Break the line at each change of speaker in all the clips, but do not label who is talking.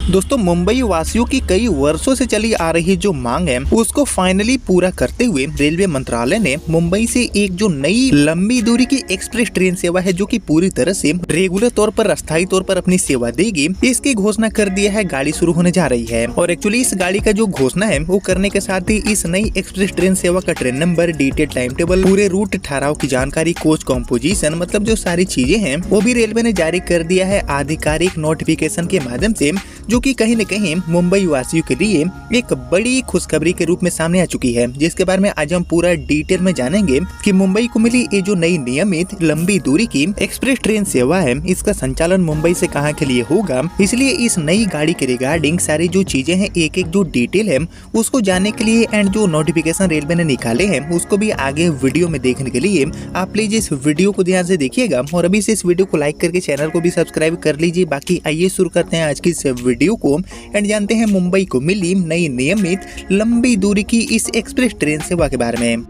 दोस्तों मुंबई वासियों की कई वर्षों से चली आ रही जो मांग है उसको फाइनली पूरा करते हुए रेलवे मंत्रालय ने मुंबई से एक जो नई लंबी दूरी की एक्सप्रेस ट्रेन सेवा है जो कि पूरी तरह से रेगुलर तौर पर अस्थायी तौर पर अपनी सेवा देगी, इसकी घोषणा कर दिया है। गाड़ी शुरू होने जा रही है और एक्चुअली इस गाड़ी का जो घोषणा है वो करने के साथ ही इस नई एक्सप्रेस ट्रेन सेवा का train number, detail time table, पूरे रूट ठहराव की जानकारी, कोच कॉम्पोजिशन, मतलब जो सारी चीजें हैं वो भी रेलवे ने जारी कर दिया है आधिकारिक नोटिफिकेशन के माध्यम से, जो कि कहीं न कहीं मुंबई वासियों के लिए एक बड़ी खुशखबरी के रूप में सामने आ चुकी है, जिसके बारे में आज हम पूरा डिटेल में जानेंगे कि मुंबई को मिली ये जो नई नियमित लंबी दूरी की एक्सप्रेस ट्रेन सेवा है इसका संचालन मुंबई से कहां के लिए होगा। इसलिए इस नई गाड़ी के रिगार्डिंग सारी जो चीजें हैं, एक एक जो डिटेल है उसको जानने के लिए एंड जो नोटिफिकेशन रेलवे ने निकाले हैं उसको भी आगे वीडियो में देखने के लिए आप प्लीज इस वीडियो को ध्यान से देखिएगा और अभी से इस वीडियो को लाइक करके चैनल को भी सब्सक्राइब कर लीजिए। बाकी आइए शुरू करते हैं आज की इस वीडियो को एंड जानते हैं मुंबई को मिली नई नियमित लंबी दूरी की इस एक्सप्रेस ट्रेन सेवा के बारे में।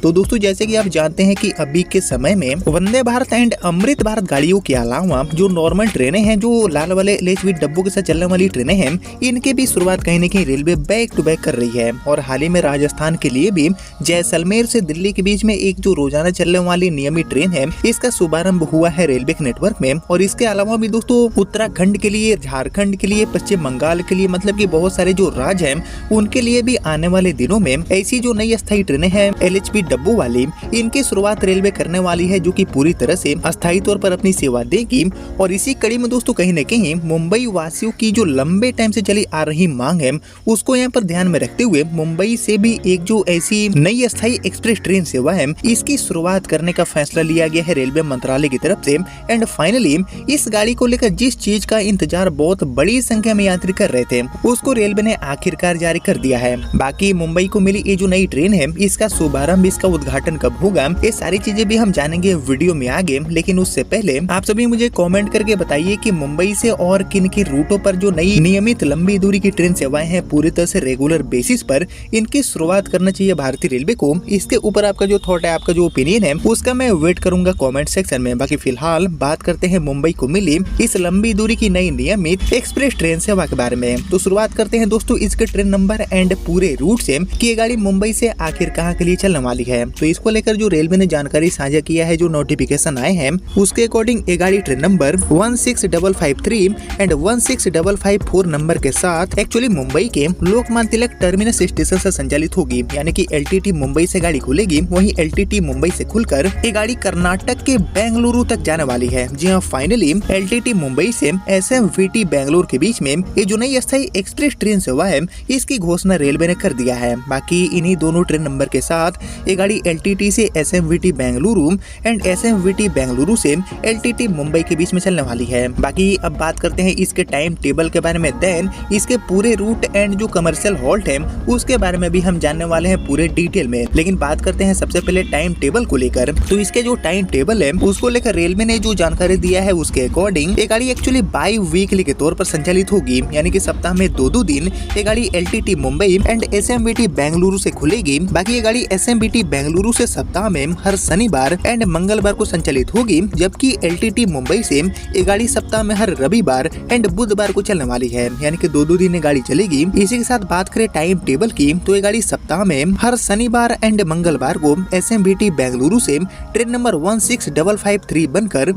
तो दोस्तों जैसे कि आप जानते हैं कि अभी के समय में वंदे भारत एंड अमृत भारत गाड़ियों के अलावा जो नॉर्मल ट्रेनें हैं, जो लाल वाले LHB डब्बों के साथ चलने वाली ट्रेनें हैं, इनके भी शुरुआत कहीं न कहीं रेलवे बैक टू बैक कर रही है। और हाल ही में राजस्थान के लिए भी जैसलमेर से दिल्ली के बीच में एक जो रोजाना चलने वाली नियमित ट्रेन है इसका शुभारंभ हुआ है रेलवे के नेटवर्क में। और इसके अलावा भी दोस्तों उत्तराखंड के लिए, झारखंड के लिए, पश्चिम बंगाल के लिए, मतलब की बहुत सारे जो राज्य हैं उनके लिए भी आने वाले दिनों में ऐसी जो नई अस्थायी ट्रेनें हैं LHB डब्बों वाली, इनकी शुरुआत रेलवे करने वाली है, जो कि पूरी तरह से अस्थायी तौर पर अपनी सेवा देगी। और इसी कड़ी में दोस्तों कहीं न कहीं मुंबई वासियों की जो लंबे टाइम से चली आ रही मांग है उसको यहाँ पर ध्यान में रखते हुए मुंबई से भी एक जो ऐसी नई अस्थायी एक्सप्रेस ट्रेन सेवा है इसकी शुरुआत करने का फैसला लिया गया है रेलवे मंत्रालय की तरफ से। एंड फाइनली इस गाड़ी को लेकर जिस चीज का इंतजार बहुत बड़ी संख्या में यात्री कर रहे थे उसको रेलवे ने आखिरकार जारी कर दिया है। बाकी मुंबई को मिली ये जो नई ट्रेन है इसका शुभारंभ, इसका उद्घाटन कब होगा, ये सारी चीजें भी हम जानेंगे वीडियो में आगे। लेकिन उससे पहले आप सभी मुझे कमेंट करके बताइए कि मुंबई से और किन की रूटों पर जो नई नियमित लंबी दूरी की ट्रेन सेवाएं हैं पूरी तरह से रेगुलर बेसिस पर इनकी शुरुआत करना चाहिए भारतीय रेलवे को। इसके ऊपर आपका जो थॉट है, आपका जो ओपिनियन है उसका मैं वेट करूंगा कमेंट सेक्शन में। बाकी फिलहाल बात करते हैं मुंबई को मिली इस लंबी दूरी की नई नियमित एक्सप्रेस ट्रेन सेवा के बारे में। तो शुरुआत करते हैं दोस्तों इसके ट्रेन नंबर एंड पूरे रूट से कि ये गाड़ी मुंबई से आखिर कहां के लिए चलने वाली है। तो इसको लेकर जो रेलवे ने जानकारी साझा किया है, जो नोटिफिकेशन आए हैं उसके अकॉर्डिंग ये गाड़ी ट्रेन नंबर 16553 एंड 16554 नंबर के साथ एक्चुअली मुंबई के लोकमान्य तिलक टर्मिनस स्टेशन से संचालित होगी। यानी कि LTT मुंबई से गाड़ी खुलेगी, वहीं LTT मुंबई से खुलकर ये गाड़ी कर्नाटक के बेंगलुरु तक जाने वाली है। जी हाँ, फाइनली LTT मुंबई से SMVT बेंगलुरु के बीच में ये जो नई अस्थायी एक्सप्रेस ट्रेन सेवा है इसकी घोषणा रेलवे ने कर दिया है। बाकी इन्हीं दोनों ट्रेन नंबर के साथ ये गाड़ी LTT से SMVT Bengaluru and SMVT Bengaluru से LTT मुंबई के बीच में चलने वाली है। बाकी अब बात करते हैं इसके टाइम टेबल के बारे में, देन इसके पूरे रूट एंड जो कमर्शियल हॉल्ट है उसके बारे में भी हम जानने वाले हैं पूरे डिटेल में। लेकिन बात करते हैं सबसे पहले टाइम टेबल को लेकर। तो इसके जो टाइम टेबल है उसको लेकर रेलवे ने जो जानकारी दिया है उसके अकॉर्डिंग ये गाड़ी एक्चुअली बाई वीकली के तौर पर संचालित होगी। यानी कि सप्ताह में दो दिन ये गाड़ी LTT Mumbai and SMVT Bengaluru से खुलेगी। बाकी ये गाड़ी SMVT बेंगलुरु से सप्ताह में हर शनिवार एंड मंगलवार को संचालित होगी, जबकि LTT मुंबई से ये गाड़ी सप्ताह में हर रविवार एंड बुधवार को चलने वाली है। यानी कि दो दिन ये गाड़ी चलेगी। इसी के साथ बात करें टाइम टेबल की, तो ये गाड़ी सप्ताह में हर शनिवार एंड मंगलवार को SMVT बेंगलुरु से ट्रेन नंबर 16553 बनकर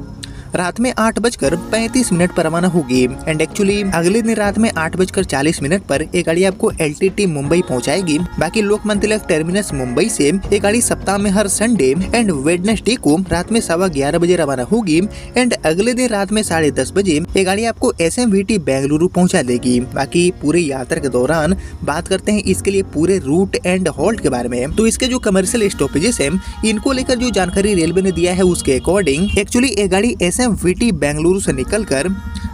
रात में 8:35 पर रवाना होगी। एंड एक्चुअली अगले दिन रात में 8:40 पर ये गाड़ी आपको LTT मुंबई पहुंचाएगी। बाकी लोकमान्य तिलक टर्मिनस मुंबई से ये गाड़ी सप्ताह में हर संडे एंड वेडनेसडे को रात में 11:15 बजे रवाना होगी। एंड अगले दिन रात में 10:30 बजे ये गाड़ी आपको SMVT बेंगलुरु पहुंचा देगी। बाकी पूरे यात्रा के दौरान बात करते हैं इसके लिए पूरे रूट एंड हॉल्ट के बारे में। तो इसके जो कमर्शियल स्टॉपेजेस है इनको लेकर जो जानकारी रेलवे ने दिया है उसके अकॉर्डिंग एक्चुअली ये गाड़ी SMVT बेंगलुरु से निकलकर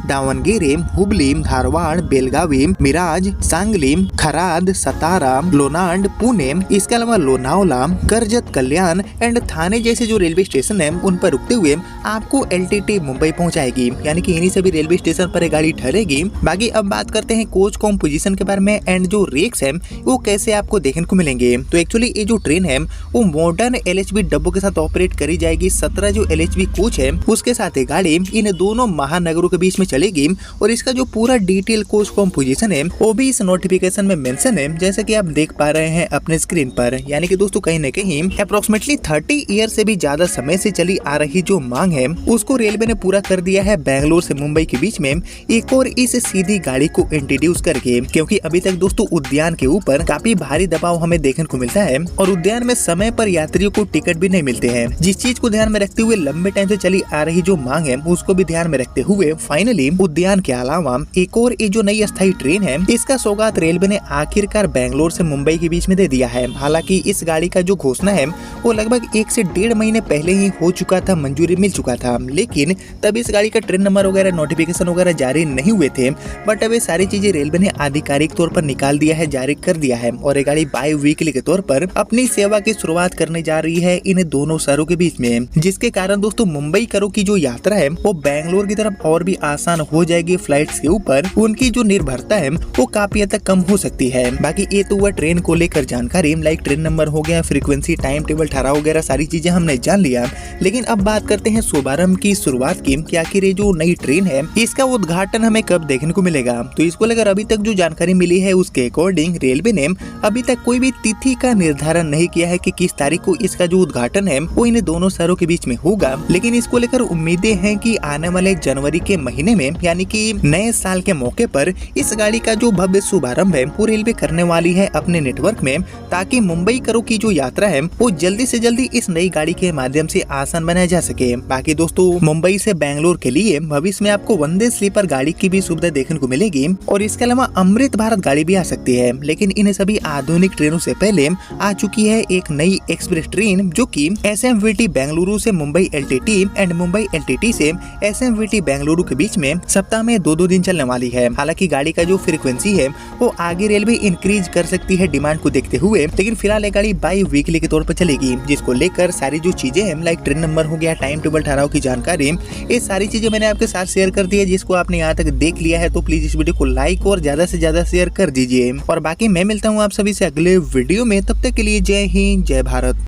दावणगेरे, हुबली, धारवाड़, बेलगावी, मिराज, सांगली, खराद, सतारा, लोनांड, पुणे, इसके अलावा लोनावला, कर्जत, कल्याण एंड थाने जैसे जो रेलवे स्टेशन है उन पर रुकते हुए आपको LTT मुंबई पहुंचाएगी। यानी कि इन्हीं सभी रेलवे स्टेशन पर ये गाड़ी ठहरेगी। बाकी अब बात करते हैं कोच कॉम्पोजिशन के बारे में एंड जो रेक्स है वो कैसे आपको देखने को मिलेंगे। तो एक्चुअली ये जो ट्रेन है वो मॉडर्न LHB डब्बों के साथ ऑपरेट करी जाएगी। 17 जो LHB कोच है उसके साथ करते गाड़ी इन दोनों महानगरों के बीच में चलेगी और इसका जो पूरा डिटेल कोच कॉम्पोजिशन है वो भी इस नोटिफिकेशन में मेंशन है, जैसे कि आप देख पा रहे हैं अपने स्क्रीन पर। यानी कि दोस्तों कहीं न कहीं अप्रोक्सीमेटली 30 ईयर से भी ज्यादा समय से चली आ रही जो मांग है उसको रेलवे ने पूरा कर दिया है बेंगलोर से मुंबई के बीच में एक और इस सीधी गाड़ी को इंट्रोड्यूस करके, क्योंकि अभी तक दोस्तों उद्यान के ऊपर काफी भारी दबाव हमें देखने को मिलता है और उद्यान में समय पर यात्रियों को टिकट भी नहीं मिलते हैं। जिस चीज को ध्यान में रखते हुए लंबे टाइम से चली आ रही जो मांग है उसको भी ध्यान में रखते हुए फाइनली उद्यान के अलावा एक और ये जो नई अस्थायी ट्रेन है इसका सौगात रेलवे ने आखिरकार बेंगलोर से मुंबई के बीच में दे दिया है। हालांकि इस गाड़ी का जो घोषणा है वो लगभग 1 से 1.5 महीने पहले ही हो चुका था, मंजूरी मिल चुका था, लेकिन तब इस गाड़ी का ट्रेन नंबर वगैरह नोटिफिकेशन वगैरह जारी नहीं हुए थे। बट अब ये सारी चीजें रेलवे ने आधिकारिक तौर पर निकाल दिया है, जारी कर दिया है और ये गाड़ी बाई वीकली के तौर पर अपनी सेवा की शुरुआत करने जा रही है इन दोनों शहरों के बीच में, जिसके कारण दोस्तों मुंबई करो की जो यात्रा है वो बेंगलोर की तरफ और भी आसान हो जाएगी। फ्लाइट्स के ऊपर उनकी जो निर्भरता है वो काफी हद तक कम हो सकती है। बाकी ये तो हुआ ट्रेन को लेकर जानकारी, लाइक ट्रेन नंबर हो गया, फ्रीक्वेंसी, टाइम टेबल, ठहराव वगैरह सारी चीजें हमने जान लिया। लेकिन अब बात करते हैं शुभारंभ की, शुरुआत की कि आखिर ये जो नई ट्रेन है इसका उद्घाटन हमें कब देखने को मिलेगा। तो इसको लेकर अभी तक जो जानकारी मिली है उसके अकॉर्डिंग रेलवे ने अभी तक कोई भी तिथि का निर्धारण नहीं किया है कि किस तारीख को इसका जो उद्घाटन है वो इन दोनों शहरों के बीच में होगा। लेकिन इसको लेकर उम्मीदें हैं कि आने वाले जनवरी के महीने में यानी कि नए साल के मौके पर इस गाड़ी का जो भव्य शुभारंभ है वो रेलवे करने वाली है अपने नेटवर्क में, ताकि मुंबई करो की जो यात्रा है वो जल्दी से जल्दी इस नई गाड़ी के माध्यम से आसान बनाया जा सके। बाकी दोस्तों मुंबई से बेंगलोर के लिए भविष्य में आपको वंदे स्लीपर गाड़ी की भी सुविधा देखने को मिलेगी और इसके अलावा अमृत भारत गाड़ी भी आ सकती है। लेकिन इन सभी आधुनिक ट्रेनों से पहले आ चुकी है एक नई एक्सप्रेस ट्रेन जो कि SMVT बेंगलुरु से Mumbai LTT and Mumbai LTT से SMVT बेंगलुरु के बीच में सप्ताह में 2-2 दिन चलने वाली है। हालांकि गाड़ी का जो फ्रीक्वेंसी है वो आगे रेलवे इंक्रीज कर सकती है डिमांड को देखते हुए, लेकिन फिलहाल ये गाड़ी बाई वीकली के तौर पर चलेगी, जिसको लेकर सारी जो चीजें हैं लाइक ट्रेन नंबर हो गया, टाइम टेबल, ठहराव की जानकारी, ये सारी चीजें मैंने आपके साथ शेयर कर दी है। जिसको आपने यहाँ तक देख लिया है तो प्लीज इस वीडियो को लाइक और ज्यादा से ज्यादा शेयर कर दीजिए। और बाकी मैं मिलता हूँ आप सभी से अगले वीडियो में, तब तक के लिए जय हिंद, जय भारत।